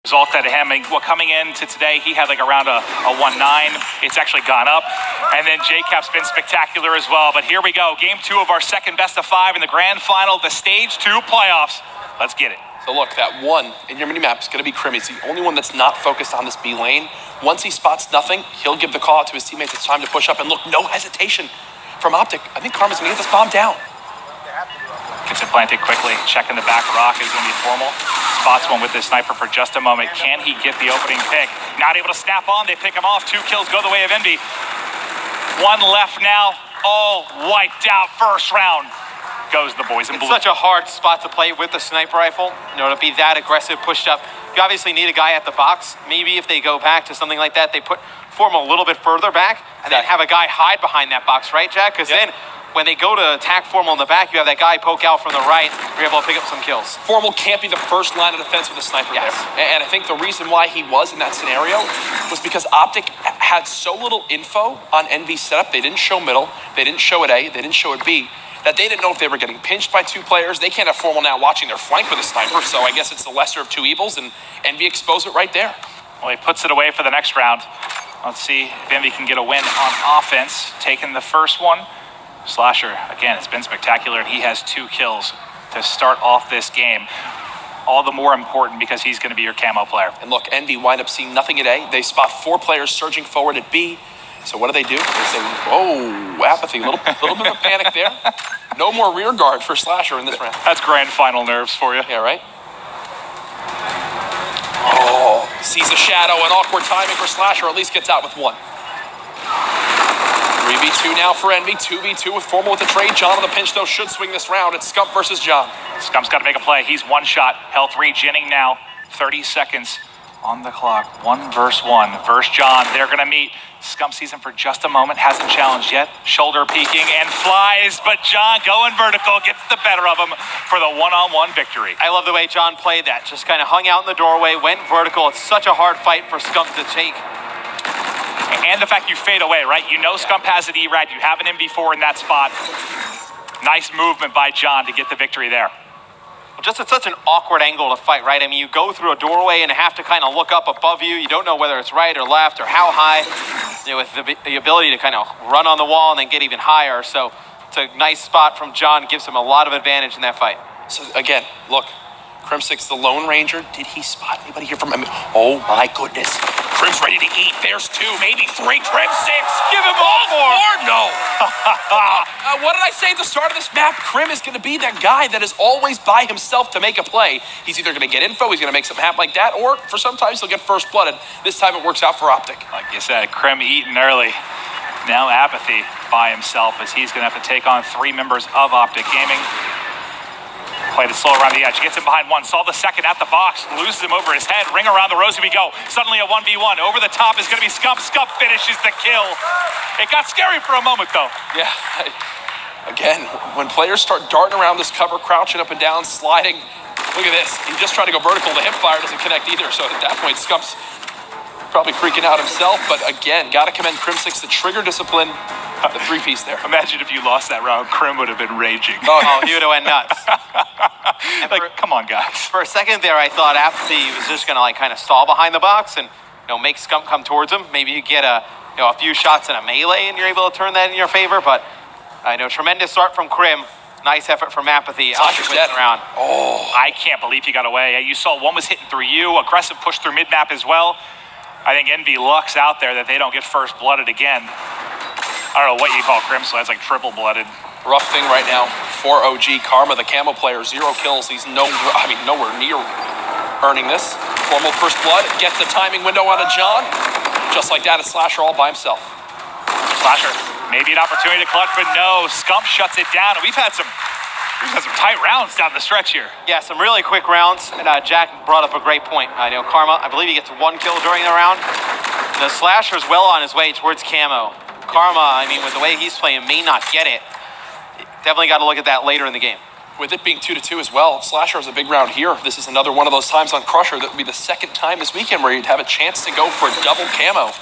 Result at him, and coming into today, he had like around a 1.9. It's actually gone up. And then JCap's been spectacular as well. But here we go, game 2 of our second best of 5 in the grand final, the stage 2 playoffs. Let's get it. So look, that one in your mini-map is going to be Krim. He's the only one that's not focused on this B lane. Once he spots nothing, he'll give the call out to his teammates. It's time to push up, and look, no hesitation from Optic. I think Karma's going to get this bomb down. Gets it planted quickly, checking the back rock is going to be formal. Spots one with his sniper for just a moment. Can he get the opening pick? Not able to snap on, they pick him off. 2 kills go the way of Envy. 1 left now, all wiped out first round. Goes the boys in blue. It's such a hard spot to play with the sniper rifle, to be that aggressive, pushed up. You obviously need a guy at the box. Maybe if they go back to something like that, they form a little bit further back and then have a guy hide behind that box, right, Jack? Because then when they go to attack Formal in the back, you have that guy poke out from the right. You're able to pick up some kills. Formal can't be the first line of defense with a sniper there. And I think the reason why he was in that scenario was because Optic had so little info on Envy's setup. They didn't show middle. They didn't show at A. They didn't show at B. That they didn't know if they were getting pinched by 2 players. They can't have Formal now watching their flank with a sniper. So I guess it's the lesser of 2 evils, and Envy exposed it right there. Well, he puts it away for the next round. Let's see if Envy can get a win on offense. Taking the first one. Slasher, again, it's been spectacular. He has 2 kills to start off this game. All the more important because he's going to be your camo player. And look, Envy wind up seeing nothing at A. They spot 4 players surging forward at B. So what do? They say, oh, apathy. A little bit of a panic there. No more rear guard for Slasher in this round. That's grand final nerves for you. Yeah, right? Oh, sees a shadow and awkward timing for Slasher. At least gets out with 1. 3v2 now for Envy, 2v2 with Formal with the trade. John on the pinch, though, should swing this round. It's Scump versus John. Scump's got to make a play. He's 1 shot. Health regenning now. 30 seconds on the clock. 1 versus 1 versus John. They're going to meet. Scump sees him for just a moment. Hasn't challenged yet. Shoulder peeking and flies, but John going vertical gets the better of him for the one-on-one victory. I love the way John played that. Just kind of hung out in the doorway, went vertical. It's such a hard fight for Scump to take. And the fact you fade away, right? You know Scump has an E-Rad. You have an MV4 in that spot. Nice movement by John to get the victory there. Just at such an awkward angle to fight, right? I mean, you go through a doorway and have to kind of look up above you. You don't know whether it's right or left or how high. With the ability to kind of run on the wall and then get even higher. So it's a nice spot from John. Gives him a lot of advantage in that fight. So again, look. Crimsix, the Lone Ranger. Did he spot anybody here from him? Oh my goodness. Crim's ready to eat. There's 2, maybe 3. Crimsix, give him all 4. No. What did I say at the start of this map? Krim is going to be that guy that is always by himself to make a play. He's either going to get info, he's going to make something happen like that, or for sometimes he'll get first blooded. This time it works out for Optic. Like you said, Krim eating early. Now Apathy by himself as he's going to have to take on 3 members of Optic Gaming. Played it slow around the edge, gets him behind 1, saw the second at the box, loses him over his head, ring around the rosy we go. Suddenly a 1v1, over the top is gonna be Scump. Scump finishes the kill. It got scary for a moment though. Yeah, again, when players start darting around this cover, crouching up and down, sliding, look at this. He just tried to go vertical, the hip fire doesn't connect either, so at that point, Scump's probably freaking out himself, but again, gotta commend Crimsix, the trigger discipline, the 3-piece there. Imagine if you lost that round, Krim would have been raging. Oh, he would have went nuts. Come on, guys. For a second there, I thought Apathy was just gonna kind of stall behind the box and make Scump come towards him. Maybe you get a few shots in a melee and you're able to turn that in your favor. But I know tremendous start from Krim. Nice effort from Apathy. Slasher's dead around. Oh, I can't believe he got away. You saw one was hitting through you. Aggressive push through mid map as well. I think Envy lucks out there that they don't get first blooded again. I don't know what you call Krim, so that's like triple blooded. Rough thing right now for OG. Karma, the camo player, 0 kills. He's nowhere near earning this. Formal first blood, gets the timing window out of John. Just like that, it's Slasher all by himself. Slasher, maybe an opportunity to clutch, but no. Scump shuts it down. And we've had some tight rounds down the stretch here. Yeah, some really quick rounds. And Jack brought up a great point. I know Karma, I believe he gets 1 kill during the round. The Slasher's well on his way towards camo. Karma, with the way he's playing, may not get it. Definitely got to look at that later in the game. With it being 2-2 as well, Slasher has a big round here. This is another one of those times on Crusher that would be the second time this weekend where he'd have a chance to go for a double camo.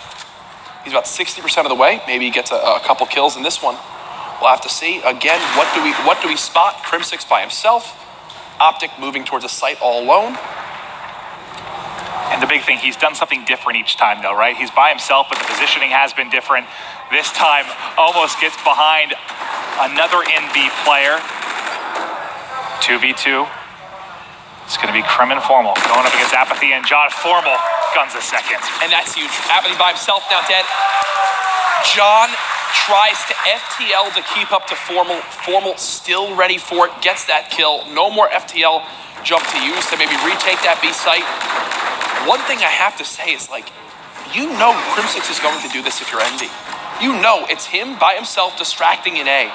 He's about 60% of the way. Maybe he gets a couple kills in this one. We'll have to see. Again, what do we spot? Crimsix by himself. Optic moving towards a site all alone. And The big thing, he's done something different each time, though, right? He's by himself, but the positioning has been different. This time, almost gets behind another NB player. 2v2. It's going to be Krim and Formal going up against Apathy and John. Formal guns a second. And that's huge. Apathy by himself now dead. John tries to FTL to keep up to Formal. Formal still ready for it, gets that kill. No more FTL jump to use to maybe retake that B site. One thing I have to say is, like, you know Crimsix is going to do this if you're Envy. You know it's him by himself distracting in A.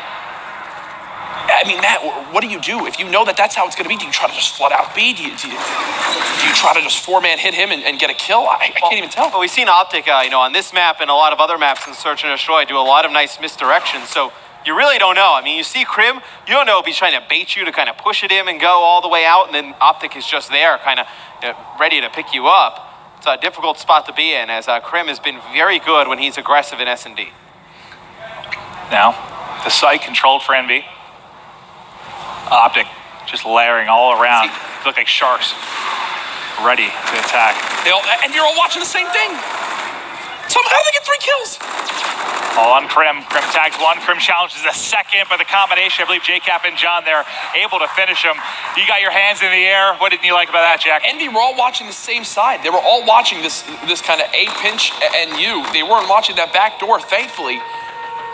I mean, Matt, what do you do? If you know that that's how it's going to be, do you try to just flood out B? Do you try to just four-man hit him and get a kill? I can't even tell. Well, we've seen Optic, on this map and a lot of other maps in Search and Destroy do a lot of nice misdirections, so you really don't know. I mean, you see Krim, you don't know if he's trying to bait you to kind of push it in and go all the way out, and then Optic is just there, kind of ready to pick you up. It's a difficult spot to be in, as Krim has been very good when he's aggressive in S&D. Now, the site controlled for NB. Optic just layering all around. Look like sharks ready to attack. And you're all watching the same thing. So how do they get 3 kills? All on Krim. Krim tags one. Krim challenges a second, but the combination, I believe JCap and John there, able to finish him. You got your hands in the air. What didn't you like about that, Jack? Envy were all watching the same side. They were all watching this kind of A pinch and U. They weren't watching that back door, thankfully.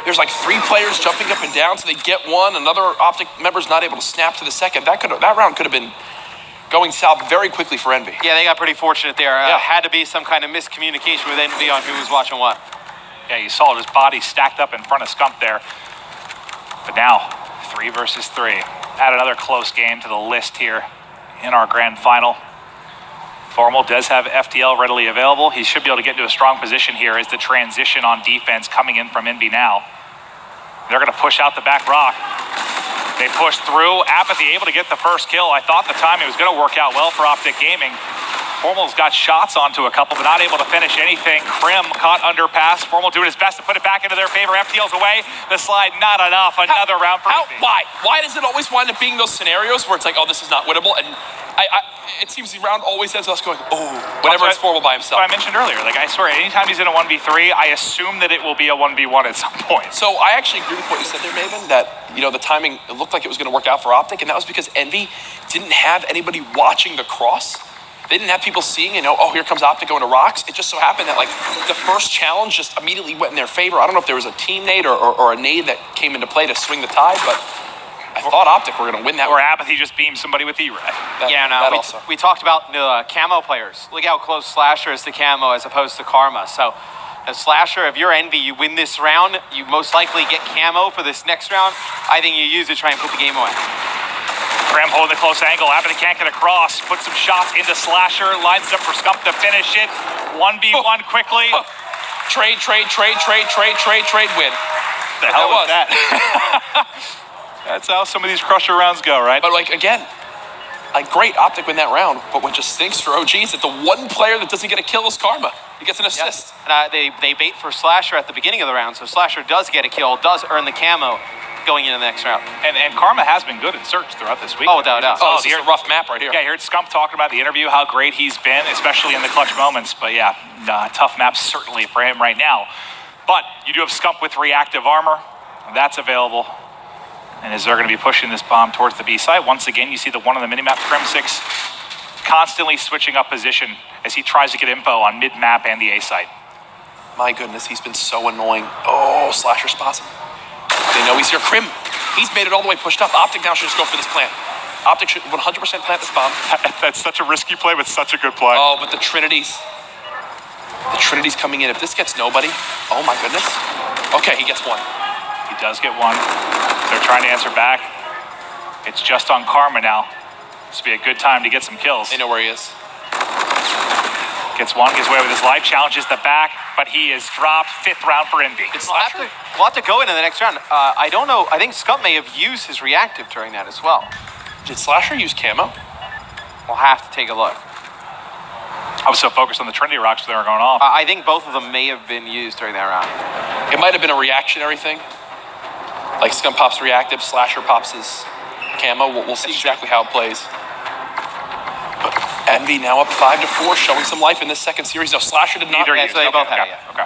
There's like 3 players jumping up and down, so they get one. Another Optic member's not able to snap to the second. That round could have been going south very quickly for Envy. Yeah, they got pretty fortunate there. Had to be some kind of miscommunication with Envy on who was watching what. Yeah, you saw his body stacked up in front of Scump there. But now, 3 versus 3. Add another close game to the list here in our grand final. Formal does have FTL readily available. He should be able to get into a strong position here as the transition on defense coming in from NB now. They're going to push out the back rock. They push through. Apathy able to get the first kill. I thought the timing was going to work out well for Optic Gaming. Formal's got shots onto a couple, but not able to finish anything. Krim caught under pass. Formal doing his best to put it back into their favor. FTL's away. The slide, not enough. Another round for NB. Why? Why does it always wind up being those scenarios where it's like, oh, this is not winnable? And it seems the round always ends us going, oh, whenever it's Formal by himself. I mentioned earlier, like, I swear, anytime he's in a 1v3, I assume that it will be a 1v1 at some point. So I actually agree with what you said there, Maven, that, the timing, it looked like it was going to work out for Optic, and that was because Envy didn't have anybody watching the cross. They didn't have people seeing, oh, here comes Optic going to rocks. It just so happened that, like, the first challenge just immediately went in their favor. I don't know if there was a team nade or a nade that came into play to swing the tide, but I thought Optic were going to win that. Or Apathy just beamed somebody with E-Ray. We talked about camo players. Look how close Slasher is to camo as opposed to Karma. So, as Slasher, if you're Envy, you win this round, you most likely get camo for this next round. I think you use it to try and put the game away. Krim holding the close angle. Apathy can't get across. Puts some shots into Slasher. Lines up for Scump to finish it. 1v1 quickly. Trade, win. The hell was that? That's how some of these Crusher rounds go, right? But, again, great, Optic win that round, but what just stinks for OG is that the one player that doesn't get a kill is Karma. He gets an assist. Yes. And they bait for Slasher at the beginning of the round, so Slasher does get a kill, does earn the camo going into the next round. And Karma has been good in Search throughout this week. Oh, without doubt. Oh, this is a rough map right here. Yeah, I heard Scump talking about the interview, how great he's been, especially in the clutch moments. But yeah, tough map certainly for him right now. But you do have Scump with reactive armor. That's available. And as they're going to be pushing this bomb towards the B side, once again, you see the one on the minimap, Crimsix, constantly switching up position as he tries to get info on mid-map and the A side. My goodness, he's been so annoying. Oh, Slasher spots him. They know he's here. Krim, he's made it all the way pushed up. Optic now should just go for this plant. Optic should 100% plant this bomb. That's such a risky play, but such a good play. Oh, but the Trinity's coming in. If this gets nobody, oh my goodness. Okay, he gets one. He does get one. They're trying to answer back. It's just on Karma now. This would be a good time to get some kills. They know where he is. Gets one, gets away with his life, challenges the back, but he is dropped. 5th round for NB. We'll have to go into the next round. I don't know. I think Scump may have used his reactive during that as well. Did Slasher use camo? We'll have to take a look. I was so focused on the Trinity rocks when they were going off. I think both of them may have been used during that round. It might have been a reactionary thing. Like Scump pops reactive, Slasher pops his camo. We'll see exactly how it plays. But Envy now up 5-4, showing some life in this second series. No, Slasher did not. Neither Yeah, used. so they both Okay, had okay, it, yeah. okay.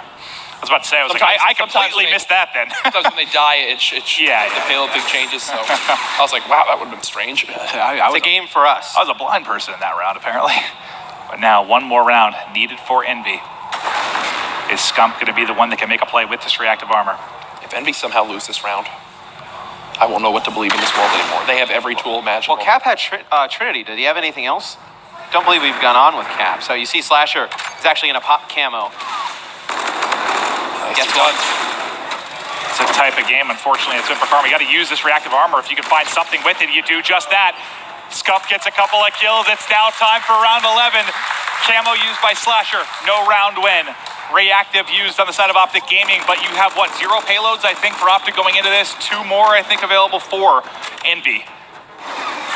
I was about to say, I was like, I completely missed that then. Sometimes when they die, the payload thing changes. So I was like, wow, that would have been strange. It's a game for us. I was a blind person in that round, apparently. But now, one more round needed for Envy. Is Scump going to be the one that can make a play with this reactive armor? If Envy somehow lose this round, I won't know what to believe in this world anymore. They have every tool imaginable. Well, Cap had Trinity. Did he have anything else? Don't believe we've gone on with Cap. So you see Slasher is actually going to pop camo. Gets done. It's a type of game, unfortunately, it's been for Karma. You got to use this reactive armor. If you can find something with it, you do just that. Scump gets a couple of kills. It's now time for round 11. Camo used by Slasher. No round win. Reactive used on the side of Optic Gaming, but you have, what, 0 payloads, I think, for Optic going into this. 2 more, I think, available for Envy.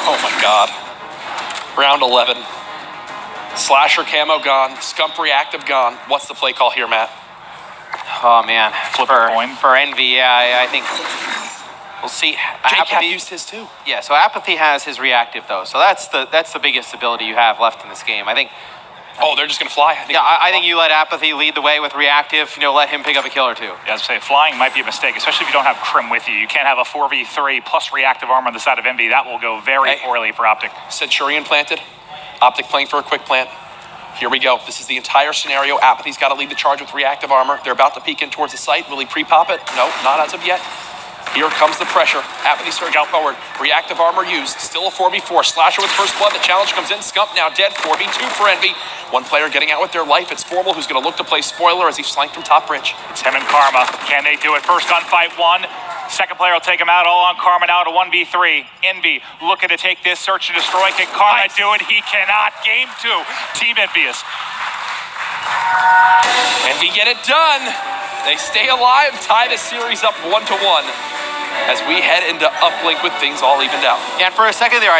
Oh, my God. Round 11. Slasher camo gone. Scump reactive gone. What's the play call here, Matt? Oh, man. Flip a coin. For Envy, yeah, I think we'll see. J-Cap used his too. Yeah, so Apathy has his reactive, though. So that's the biggest ability you have left in this game. I think. Oh, they're just going to fly? I think you let Apathy lead the way with reactive. Let him pick up a kill or two. Yeah, I was saying, flying might be a mistake, especially if you don't have Crim with you. You can't have a 4v3 plus reactive armor on the side of Envy. That will go very poorly for Optic. Centurion planted. Optic playing for a quick plant. Here we go. This is the entire scenario. Apathy's got to lead the charge with reactive armor. They're about to peek in towards the site. Will he pre-pop it? No, not as of yet. Here comes the pressure. Apathy surge out forward. Reactive armor used. Still a 4v4. Slasher with first blood. The challenge comes in. Scump now dead. 4v2 for Envy. One player getting out with their life. It's Formal who's going to look to play spoiler as he's flanked from top bridge. It's him and Karma. Can they do it? First gunfight won. Second player will take him out. All on Karma now to 1v3. Envy looking to take this search and destroy. Can Karma do it? He cannot. Game 2. Team Envious. Envy get it done. They stay alive, tie the series up 1-1 as we head into uplink with things all evened out. Yeah, and for a second there,